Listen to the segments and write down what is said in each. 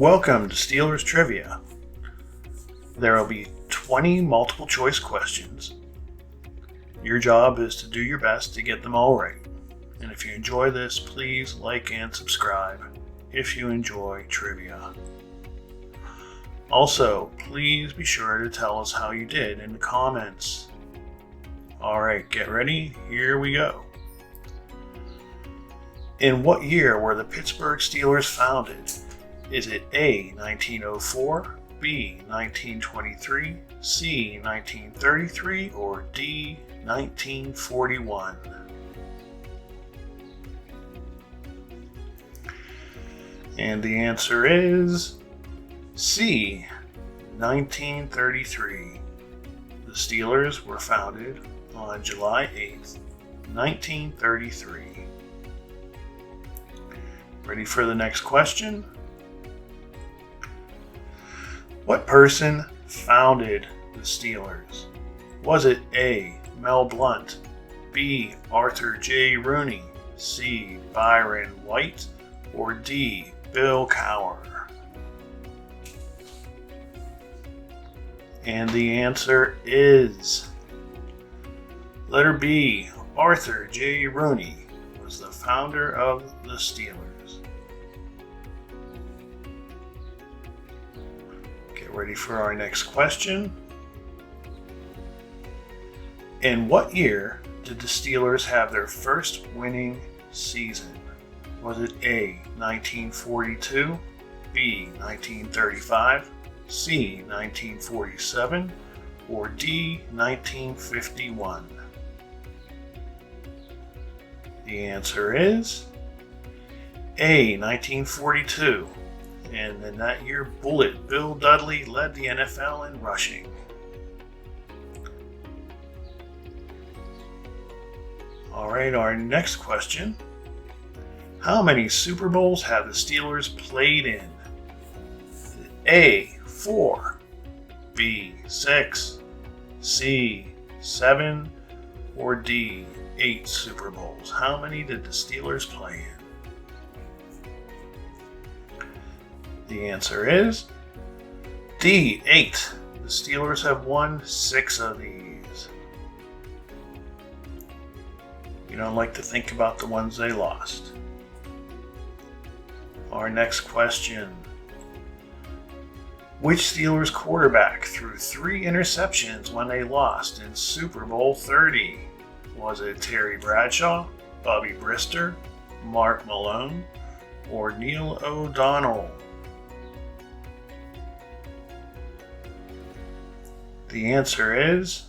Welcome to Steelers Trivia. There will be 20 multiple choice questions. Your job is to do your best to get them all right. And if you enjoy this, please like and subscribe if you enjoy trivia. Also, please be sure to tell us how you did in the comments. Alright, get ready, here we go. In what year were the Pittsburgh Steelers founded? Is it A, 1904, B, 1923, C, 1933, or D, 1941? And the answer is C, 1933. The Steelers were founded on July 8th, 1933. Ready for the next question? What person founded the Steelers? Was it A, Mel Blount, B, Arthur J. Rooney, C, Byron White, or D, Bill Cowher? And the answer is letter B, Arthur J. Rooney was the founder of the Steelers. Get ready for our next question. In what year did the Steelers have their first winning season? Was it A, 1942, B, 1935, C, 1947, or D, 1951? The answer is A, 1942. And in that year, Bullet Bill Dudley led the NFL in rushing. Alright, our next question. How many Super Bowls have the Steelers played in? A, 4, B, 6, C, 7, or D, 8 Super Bowls? How many did the Steelers play in? The answer is D, 8. The Steelers have won 6 of these. You don't like to think about the ones they lost. Our next question. Which Steelers quarterback threw 3 interceptions when they lost in Super Bowl 30? Was it Terry Bradshaw, Bobby Brister, Mark Malone, or Neil O'Donnell? The answer is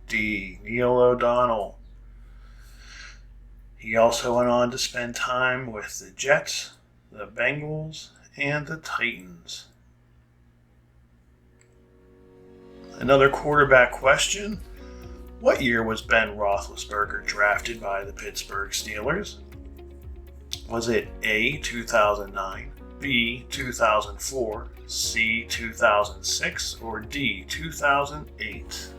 D, Neil O'Donnell. He also went on to spend time with the Jets, the Bengals, and the Titans. Another quarterback question. What year was Ben Roethlisberger drafted by the Pittsburgh Steelers? Was it A, 2009, B, 2004, C, 2006, or D, 2008?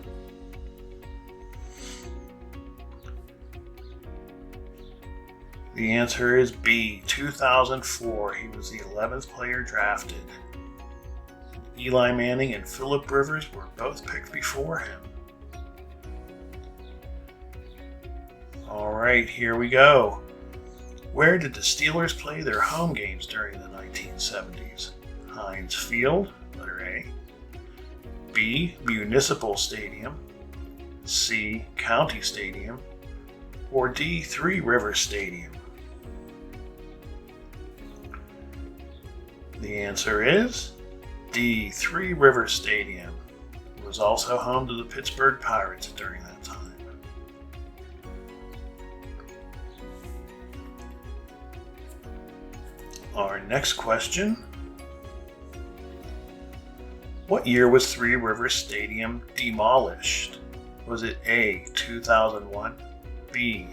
The answer is B, 2004. He was the 11th player drafted. Eli Manning and Phillip Rivers were both picked before him. Alright, here we go. Where did the Steelers play their home games during the 1970s? Heinz Field, letter A. B, Municipal Stadium. C, County Stadium. Or D, Three Rivers Stadium? The answer is D, Three Rivers Stadium. It was also home to the Pittsburgh Pirates during that time. Our next question. What year was Three Rivers Stadium demolished? Was it A, 2001, B,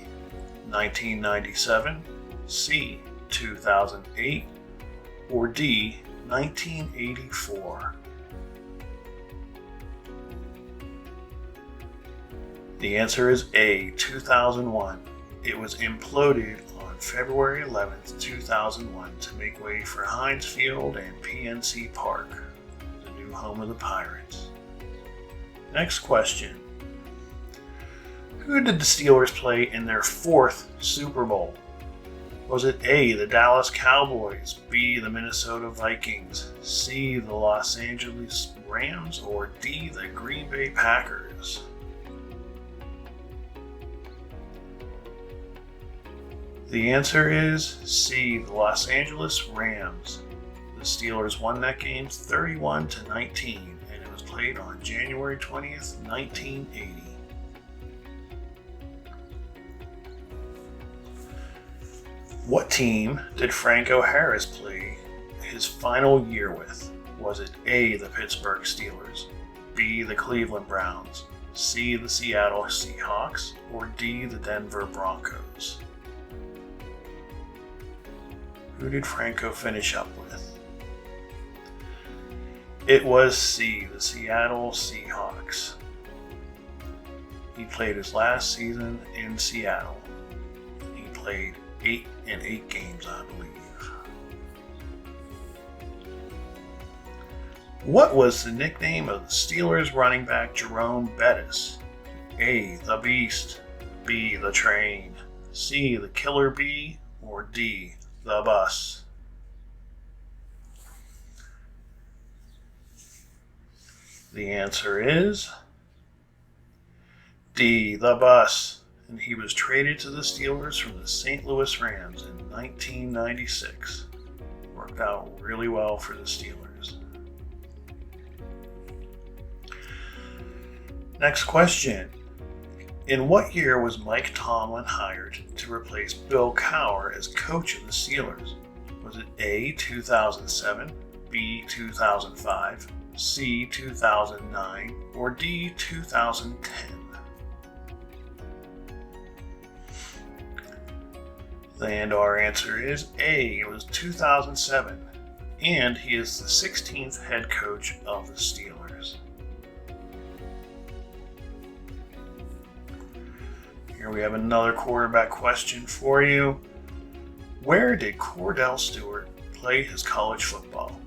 1997, C, 2008, or D, 1984? The answer is A, 2001. It was imploded on on February 11th, 2001 to make way for Heinz Field and PNC Park, the new home of the Pirates. Next question. Who did the Steelers play in their fourth Super Bowl? Was it A, the Dallas Cowboys, B, the Minnesota Vikings, C, the Los Angeles Rams, or D, the Green Bay Packers? The answer is C, the Los Angeles Rams. The Steelers won that game 31-19, and it was played on January 20th, 1980. What team did Franco Harris play his final year with? Was it A, the Pittsburgh Steelers, B, the Cleveland Browns, C, the Seattle Seahawks, or D, the Denver Broncos? Who did Franco finish up with? It was C, the Seattle Seahawks. He played his last season in Seattle. He played 8 games, I believe. What was the nickname of the Steelers running back Jerome Bettis? A, the Beast, B, the Train, C, the Killer Bee, or D, the Bus? The answer is D, the Bus. And he was traded to the Steelers from the St. Louis Rams in 1996. Worked out really well for the Steelers. Next question. In what year was Mike Tomlin hired to replace Bill Cowher as coach of the Steelers? Was it A, 2007, B, 2005, C, 2009, or D, 2010? And our answer is A, it was 2007, and he is the 16th head coach of the Steelers. Here we have another quarterback question for you. Where did Cordell Stewart play his college football?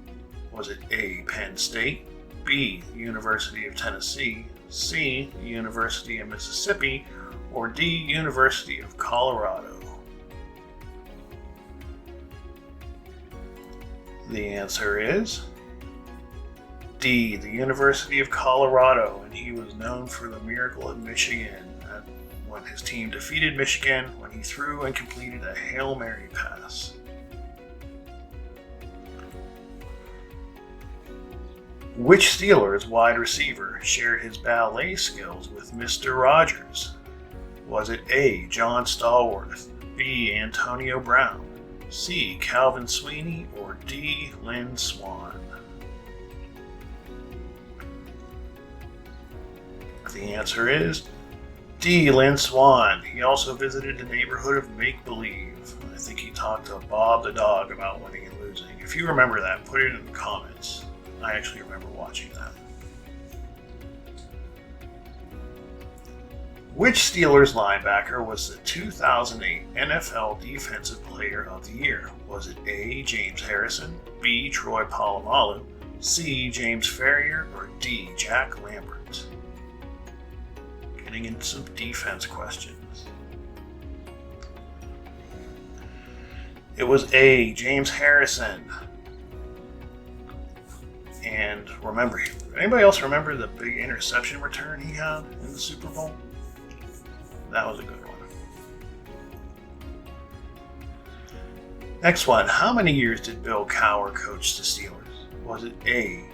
Was it A, Penn State, B, University of Tennessee, C, University of Mississippi, or D, University of Colorado? The answer is D, the University of Colorado, and he was known for the miracle at Michigan when his team defeated Michigan when he threw and completed a Hail Mary pass. Which Steelers wide receiver shared his ballet skills with Mr. Rogers? Was it A, John Stallworth, B, Antonio Brown, C, Calvin Sweeney, or D, Lynn Swann? The answer is D, Lynn Swann. He also visited the neighborhood of Make Believe. I think he talked to Bob the dog about winning and losing. If you remember that, put it in the comments. I actually remember watching that. Which Steelers linebacker was the 2008 NFL Defensive Player of the Year? Was it A, James Harrison, B, Troy Polamalu, C, James Ferrier, or D, Jack Lambert? Getting into some defense questions. It was A, James Harrison. And remember, anybody else remember the big interception return he had in the Super Bowl? That was a good one. Next one. How many years did Bill Cowher coach the Steelers? Was it A,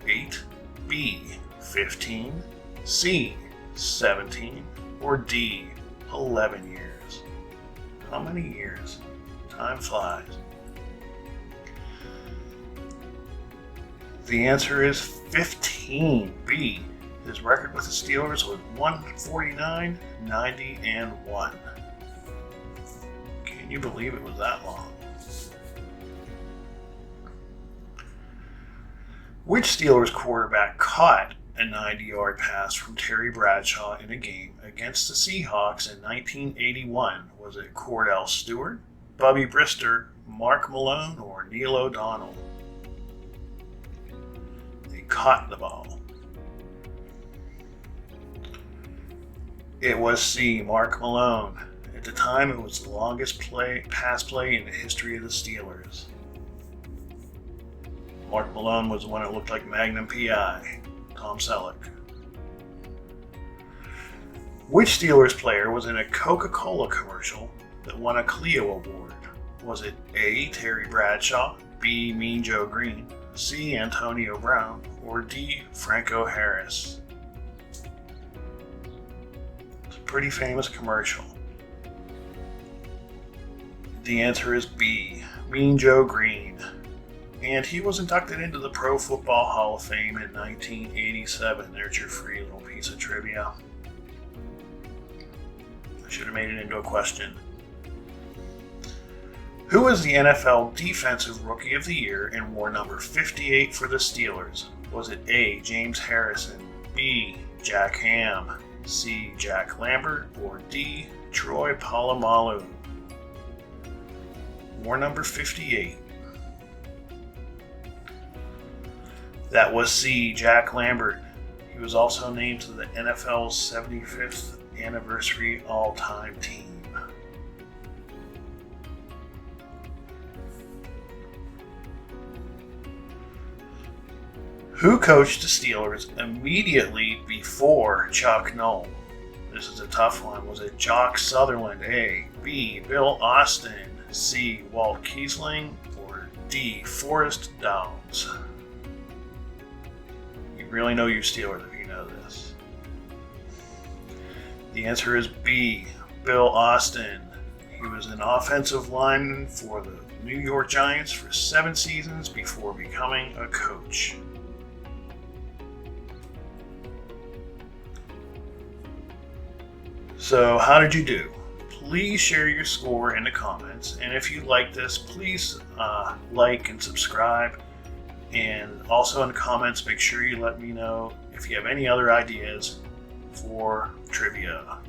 8, B, 15, C, 17, or D, 11 years? How many years? Time flies. The answer is 15, B. His record with the Steelers was 149, 90, and 1. Can you believe it was that long? Which Steelers quarterback caught a 90-yard pass from Terry Bradshaw in a game against the Seahawks in 1981? Was it Cordell Stewart, Bubby Brister, Mark Malone, or Neil O'Donnell? They caught the ball. It was C, Mark Malone. At the time, it was the longest pass play in the history of the Steelers. Mark Malone was the one that looked like Magnum P.I., Tom Selleck. Which Steelers player was in a Coca-Cola commercial that won a Clio Award? Was it A, Terry Bradshaw, B, Mean Joe Green, C, Antonio Brown, or D, Franco Harris? It's a pretty famous commercial. The answer is B, Mean Joe Green. And he was inducted into the Pro Football Hall of Fame in 1987. There's your free little piece of trivia. I should have made it into a question. Who was the NFL Defensive Rookie of the Year and wore number 58 for the Steelers? Was it A, James Harrison, B, Jack Ham, C, Jack Lambert, or D, Troy Polamalu? Wore number 58. That was C, Jack Lambert. He was also named to the NFL's 75th anniversary all-time team. Who coached the Steelers immediately before Chuck Noll? This is a tough one. Was it Jock Sutherland, A, B, Bill Austin, C, Walt Kiesling, or D, Forrest Downs? You really know your Steelers if you know this. The answer is B, Bill Austin. He was an offensive lineman for the New York Giants for 7 seasons before becoming a coach. So, how did you do? Please share your score in the comments, and if you like this, please like and subscribe. And also in the comments, make sure you let me know if you have any other ideas for trivia.